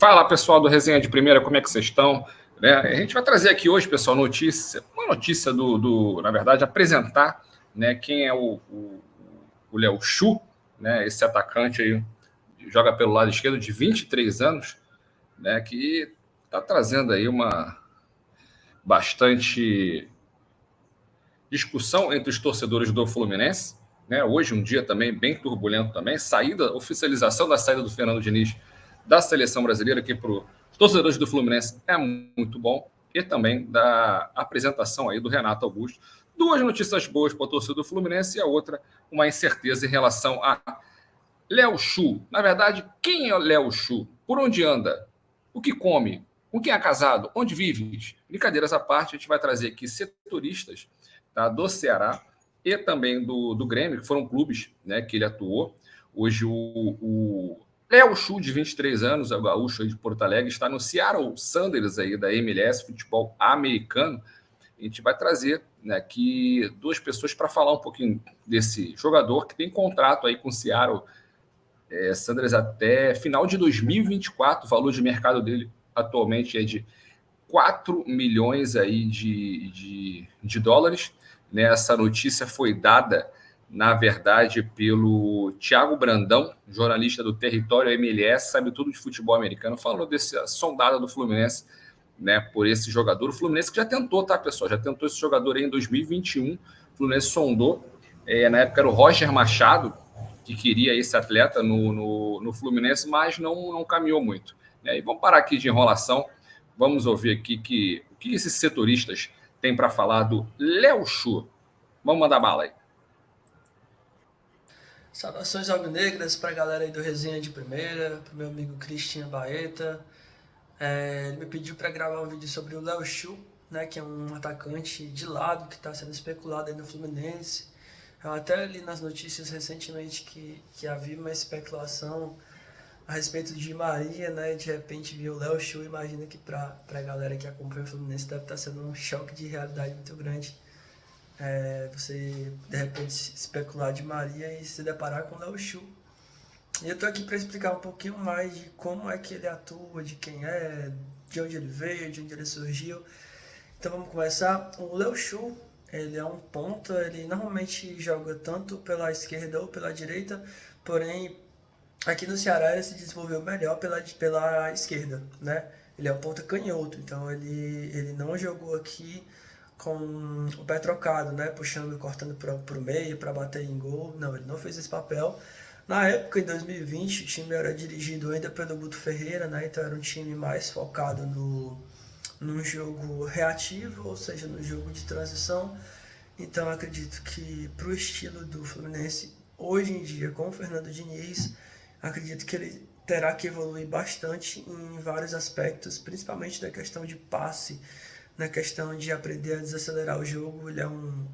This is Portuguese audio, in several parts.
Fala, pessoal do Resenha de Primeira, como é que vocês estão? Né? A gente vai trazer aqui hoje, pessoal, uma notícia na verdade, apresentar, né, quem é o Léo Xu, né, esse atacante aí, joga pelo lado esquerdo de 23 anos, né, que está trazendo aí uma bastante discussão entre os torcedores do Fluminense, né? Hoje um dia também bem turbulento também, oficialização da saída do Fernando Diniz da seleção brasileira, que para os torcedores do Fluminense é muito bom, e também da apresentação aí do Renato Augusto. Duas notícias boas para o torcedor do Fluminense e a outra uma incerteza em relação a Léo Xu. Na verdade, quem é o Léo Xu? Por onde anda? O que come? Com quem é casado? Onde vive? Brincadeiras à parte, a gente vai trazer aqui setoristas, tá, do Ceará e também do Grêmio, que foram clubes, né, que ele atuou. Hoje o Léo Xu, de 23 anos, é o gaúcho aí de Porto Alegre, está no Seattle Sounders aí, da MLS, futebol americano. A gente vai trazer, né, aqui duas pessoas para falar um pouquinho desse jogador que tem contrato aí com o Seattle Sounders até final de 2024. O valor de mercado dele atualmente é de 4 milhões aí de dólares. Né? Essa notícia foi dada, na verdade, pelo Thiago Brandão, jornalista do Território MLS, sabe tudo de futebol americano, falando dessa sondada do Fluminense, né, por esse jogador. O Fluminense que já tentou, tá, pessoal? Já tentou esse jogador aí em 2021. O Fluminense sondou. Na época era o Roger Machado, que queria esse atleta no Fluminense, mas não caminhou muito. E vamos parar aqui de enrolação. Vamos ouvir aqui o que esses setoristas têm para falar do Léo Xu. Vamos mandar bala aí. Saudações alvinegras para a galera aí do Resenha de Primeira, para o meu amigo Cristian Baeta. Ele me pediu para gravar um vídeo sobre o Léo Xu, né, que é um atacante de lado que está sendo especulado aí no Fluminense. Eu até li nas notícias recentemente que havia uma especulação a respeito de Maria, né? De repente viu o Léo Xu, imagina que para a galera que acompanha o Fluminense deve estar sendo um choque de realidade muito grande. Você de repente especular de Maria e se deparar com o Léo Xu. E eu tô aqui para explicar um pouquinho mais de como é que ele atua, de quem é, de onde ele veio, de onde ele surgiu. Então vamos começar. O Léo Xu, ele é um ponta, ele normalmente joga tanto pela esquerda ou pela direita, porém aqui no Ceará ele se desenvolveu melhor pela esquerda, né? Ele é um ponta canhoto, então ele não jogou aqui com o pé trocado, né? Puxando, cortando para o meio para bater em gol. Não, ele não fez esse papel. Na época, em 2020, o time era dirigido ainda pelo Guto Ferreira, né? Então era um time mais focado no jogo reativo, ou seja, no jogo de transição. Então acredito que para o estilo do Fluminense, hoje em dia, com o Fernando Diniz, acredito que ele terá que evoluir bastante em vários aspectos, principalmente na questão de passe, na questão de aprender a desacelerar o jogo. Ele é um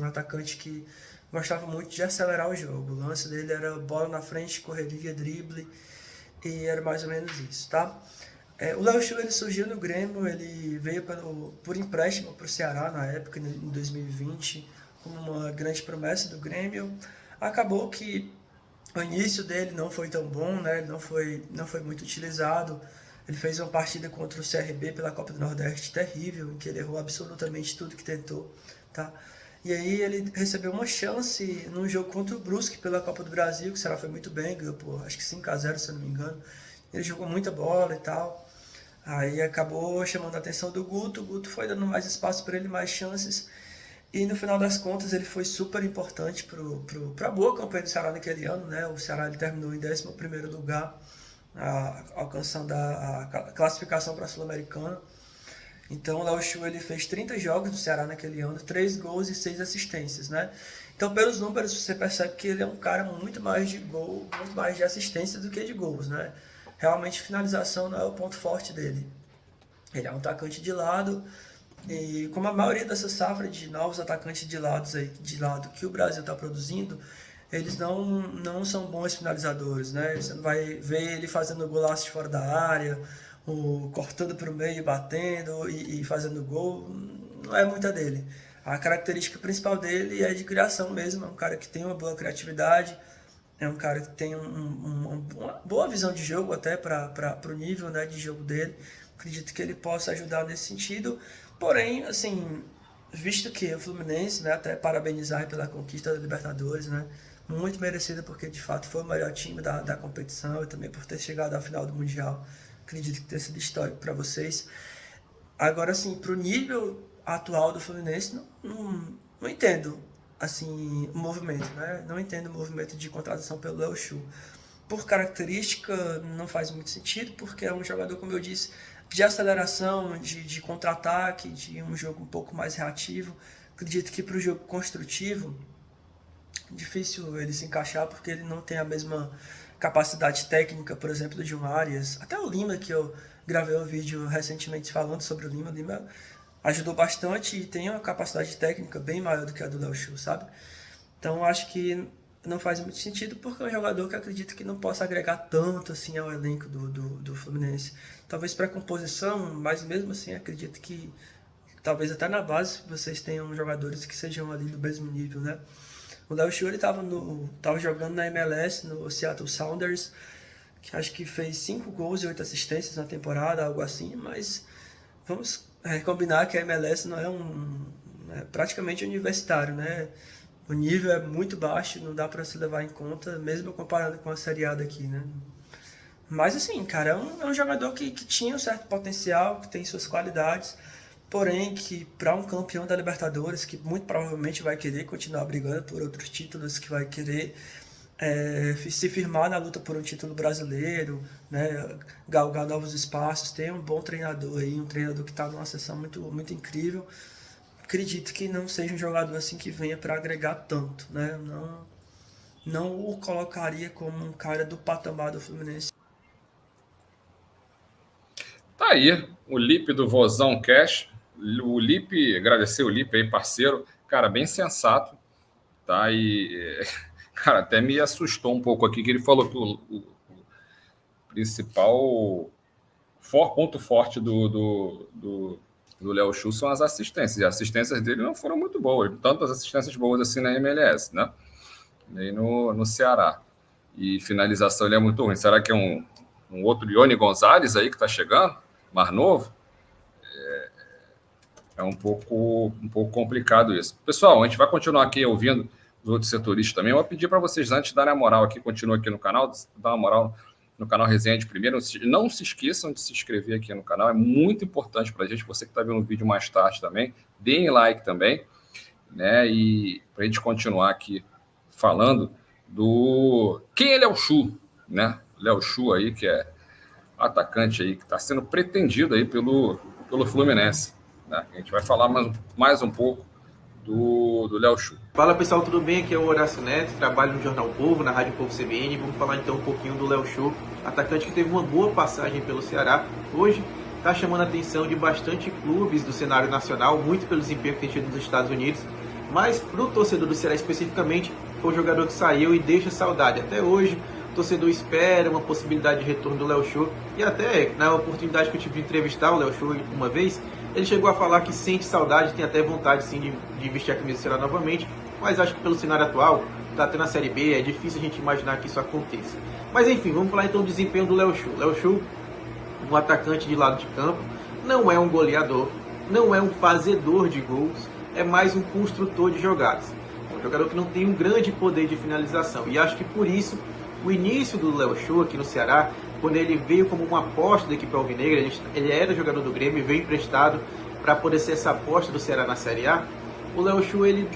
atacante que gostava muito de acelerar o jogo. O lance dele era bola na frente, correria, drible, e era mais ou menos isso, tá? O Léo Xu, ele surgiu no Grêmio, ele veio por empréstimo para o Ceará na época, em 2020, como uma grande promessa do Grêmio. Acabou que o início dele não foi tão bom, né? Ele não foi muito utilizado. Ele fez uma partida contra o CRB pela Copa do Nordeste terrível, em que ele errou absolutamente tudo que tentou, tá? E aí ele recebeu uma chance num jogo contra o Brusque pela Copa do Brasil, que o Ceará foi muito bem, ganhou por acho que 5-0, se eu não me engano. Ele jogou muita bola e tal. Aí acabou chamando a atenção do Guto, o Guto foi dando mais espaço para ele, mais chances. E no final das contas ele foi super importante para a boa campanha do Ceará naquele ano, né? O Ceará ele terminou em 11º lugar, alcançando a classificação para a Sul-Americana. Então o Léo Xu ele fez 30 jogos no Ceará naquele ano, 3 gols e 6 assistências, né? Então pelos números você percebe que ele é um cara muito mais de gol, muito mais de assistência do que de gols, né? Realmente finalização não é o ponto forte dele. Ele é um atacante de lado, e como a maioria dessa safra de novos atacantes de lado que o Brasil está produzindo, eles não são bons finalizadores, né? Você não vai ver ele fazendo golaço de fora da área, cortando para o meio, batendo e fazendo gol, não é muita dele. A característica principal dele é de criação mesmo, é um cara que tem uma boa criatividade, É um cara que tem uma boa visão de jogo até para o nível, né, de jogo dele. Acredito que ele possa ajudar nesse sentido. Porém, assim, visto que o Fluminense, né, até parabenizar pela conquista da Libertadores, né, muito merecida porque de fato foi o melhor time da competição e também por ter chegado à final do Mundial. Acredito que tenha sido histórico para vocês. Agora, assim, pro nível atual do Fluminense, não entendo, assim, o movimento, né? Não entendo o movimento de contratação pelo Léo Chu. Por característica, não faz muito sentido, porque é um jogador, como eu disse, de aceleração, de contra-ataque, de um jogo um pouco mais reativo. Acredito que para o jogo construtivo, difícil ele se encaixar, porque ele não tem a mesma capacidade técnica, por exemplo, de um Arias. Até o Lima, que eu gravei um vídeo recentemente falando sobre o Lima ajudou bastante e tem uma capacidade técnica bem maior do que a do Léo Chu, sabe? Então acho que não faz muito sentido porque é um jogador que acredito que não possa agregar tanto assim ao elenco do Fluminense. Talvez para composição, mas mesmo assim acredito que talvez até na base vocês tenham jogadores que sejam ali do mesmo nível, né? O Léo Chu ele tava jogando na MLS, no Seattle Sounders, que acho que fez 5 gols e 8 assistências na temporada, algo assim, mas vamos combinar que a MLS não é praticamente universitário, né? O nível é muito baixo, não dá para se levar em conta, mesmo comparando com a Série A daqui, né? Mas assim, cara, é um jogador que tinha um certo potencial, que tem suas qualidades, porém que para um campeão da Libertadores, que muito provavelmente vai querer continuar brigando por outros títulos, que vai querer se firmar na luta por um título brasileiro, né, galgar novos espaços, tem um bom treinador aí, um treinador que está numa sessão muito, muito incrível. Acredito que não seja um jogador assim que venha para agregar tanto, né? Não o colocaria como um cara do patamar do Fluminense. Tá aí, o Lipe do Vozão Cash. O Lipe, agradecer o Lipe aí, parceiro, cara, bem sensato, tá? E, cara, até me assustou um pouco aqui, que ele falou que o principal ponto forte do Léo Chu são as assistências. E as assistências dele não foram muito boas, tantas assistências boas assim na MLS, né? Nem no Ceará. E finalização ele é muito ruim. Será que é um outro Ione Gonzalez aí que tá chegando? Mais novo? É um pouco complicado isso. Pessoal, a gente vai continuar aqui ouvindo os outros setoristas também. Eu vou pedir para vocês, antes de darem a moral aqui, continua aqui no canal, dar uma moral no canal Resenha de Primeira. Não se esqueçam de se inscrever aqui no canal, é muito importante para a gente. Você que está vendo o vídeo mais tarde também, deem like também, né? E para a gente continuar aqui falando do quem é Léo Chu, né? Léo Chu aí, que é atacante aí, que está sendo pretendido aí pelo Fluminense. Né? A gente vai falar mais um pouco do Léo Chu. Fala pessoal, tudo bem? Aqui é o Horácio Neto, trabalho no Jornal Povo, na Rádio Povo CBN. Vamos falar então um pouquinho do Léo Chu, atacante que teve uma boa passagem pelo Ceará. Hoje está chamando a atenção de bastante clubes do cenário nacional, muito pelo desempenho que tem tido nos Estados Unidos. Mas para o torcedor do Ceará especificamente, foi um jogador que saiu e deixa saudade. Até hoje, o torcedor espera uma possibilidade de retorno do Léo Chu. E até na oportunidade que eu tive de entrevistar o Léo Chu uma vez, ele chegou a falar que sente saudade, tem até vontade sim de vestir a camisa do Ceará novamente, mas acho que pelo cenário atual, tá tendo a Série B, é difícil a gente imaginar que isso aconteça. Mas enfim, vamos falar então do desempenho do Léo Chu. Léo Chu, um atacante de lado de campo, não é um goleador, não é um fazedor de gols, é mais um construtor de jogadas. É um jogador que não tem um grande poder de finalização, e acho que por isso o início do Léo Chu aqui no Ceará, quando ele veio como uma aposta da equipe alvinegra, ele era jogador do Grêmio, veio emprestado para poder ser essa aposta do Ceará na Série A. O Léo Chu, ele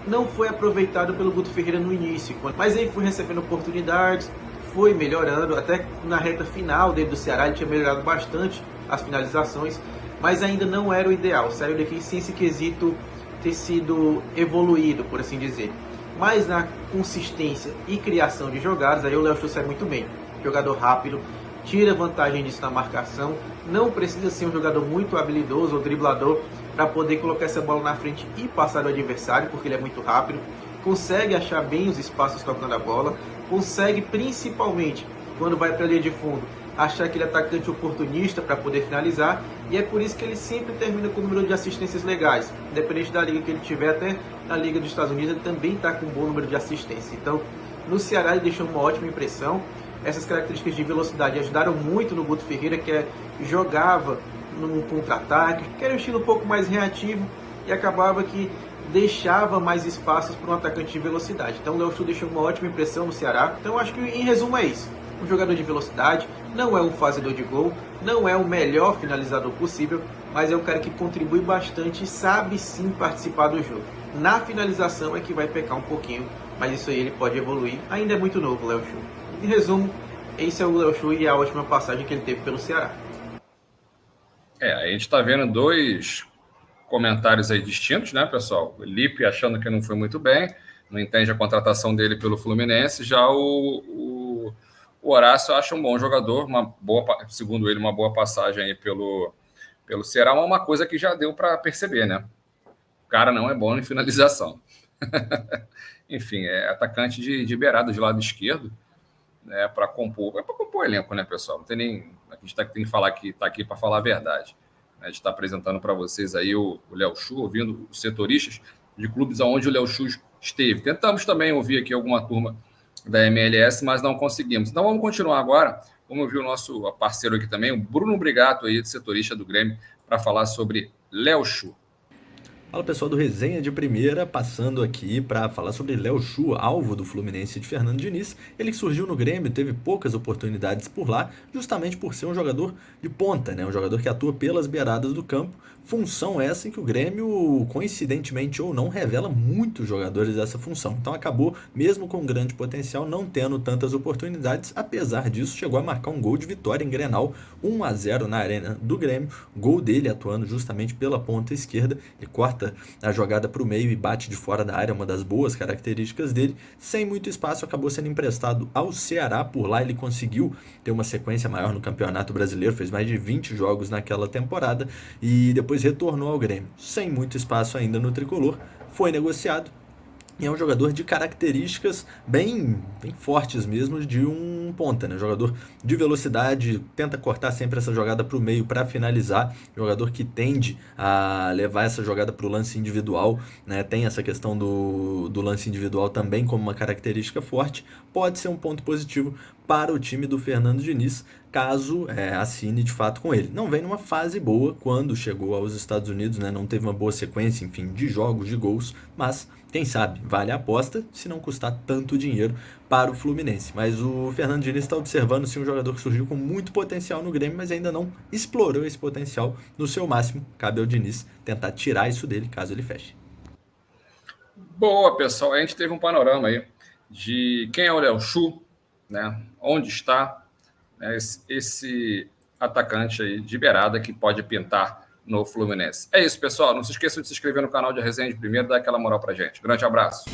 não foi aproveitado pelo Guto Ferreira no início, mas ele foi recebendo oportunidades, foi melhorando, até na reta final dele do Ceará ele tinha melhorado bastante as finalizações, mas ainda não era o ideal, saiu daqui sem esse quesito ter sido evoluído, por assim dizer. Mas na consistência e criação de jogadas, aí o Léo Chu sai muito bem. Jogador rápido, tira vantagem disso na marcação, não precisa ser um jogador muito habilidoso ou driblador para poder colocar essa bola na frente e passar o adversário, porque ele é muito rápido, consegue achar bem os espaços tocando a bola, consegue principalmente, quando vai para a linha de fundo, achar aquele atacante oportunista para poder finalizar, e é por isso que ele sempre termina com um número de assistências legais, independente da liga que ele tiver, até na liga dos Estados Unidos ele também está com um bom número de assistências. Então, No Ceará ele deixou uma ótima impressão. Essas características de velocidade ajudaram muito no Guto Ferreira, que jogava num contra-ataque, que era um estilo um pouco mais reativo e acabava que deixava mais espaços para um atacante de velocidade. Então o Léo Chu deixou uma ótima impressão no Ceará. Então acho que em resumo é isso. Um jogador de velocidade, não é um fazedor de gol, não é o melhor finalizador possível, mas é um cara que contribui bastante e sabe sim participar do jogo. Na finalização é que vai pecar um pouquinho, mas isso aí ele pode evoluir. Ainda é muito novo o Léo Chu. Em resumo, esse é o Léo Chu e a última passagem que ele teve pelo Ceará. A gente está vendo dois comentários aí distintos, né, pessoal? O Lipe achando que não foi muito bem, não entende a contratação dele pelo Fluminense, já o Horácio acha um bom jogador, segundo ele, uma boa passagem aí pelo Ceará, uma coisa que já deu para perceber, né? O cara não é bom em finalização. Enfim, é atacante de beirada, de lado esquerdo, né, para compor o elenco, né, pessoal? Não tem nem... A gente tem que falar que está aqui para falar a verdade. A gente está apresentando para vocês aí o Léo Chu, ouvindo os setoristas de clubes onde o Léo Chu esteve. Tentamos também ouvir aqui alguma turma da MLS, mas não conseguimos. Então vamos continuar agora. Vamos ouvir o nosso parceiro aqui também, o Bruno Brigato, aí, setorista do Grêmio, para falar sobre Léo Chu. Fala pessoal do Resenha de Primeira, passando aqui para falar sobre Léo Chu, alvo do Fluminense de Fernando Diniz. Ele que surgiu no Grêmio, teve poucas oportunidades por lá, justamente por ser um jogador de ponta, né? Um jogador que atua pelas beiradas do campo. Função essa em que o Grêmio, coincidentemente ou não, revela muitos jogadores dessa função. Então acabou, mesmo com grande potencial, não tendo tantas oportunidades. Apesar disso, chegou a marcar um gol de vitória em Grenal, 1-0 na arena do Grêmio. Gol dele atuando justamente pela ponta esquerda. Ele corta a jogada para o meio e bate de fora da área, uma das boas características dele. Sem muito espaço, acabou sendo emprestado ao Ceará. Por lá ele conseguiu ter uma sequência maior no Campeonato Brasileiro, fez mais de 20 jogos naquela temporada e depois retornou ao Grêmio. Sem muito espaço ainda no tricolor, foi negociado. E é um jogador de características bem fortes mesmo de um ponta, né? Jogador de velocidade, tenta cortar sempre essa jogada para o meio para finalizar. Jogador que tende a levar essa jogada para o lance individual, né? Tem essa questão do lance individual também como uma característica forte. Pode ser um ponto positivo para o time do Fernando Diniz, caso assine de fato com ele. Não vem numa fase boa quando chegou aos Estados Unidos, né? Não teve uma boa sequência, enfim, de jogos, de gols, mas quem sabe vale a aposta se não custar tanto dinheiro para o Fluminense. Mas o Fernando Diniz está observando sim um jogador que surgiu com muito potencial no Grêmio, mas ainda não explorou esse potencial no seu máximo. Cabe ao Diniz tentar tirar isso dele caso ele feche. Boa, pessoal. A gente teve um panorama aí de quem é o Léo Chu, né? Onde está, né, esse atacante aí de beirada que pode pintar no Fluminense. É isso, pessoal. Não se esqueçam de se inscrever no canal de Resenha de Primeira, dar aquela moral pra gente. Grande abraço.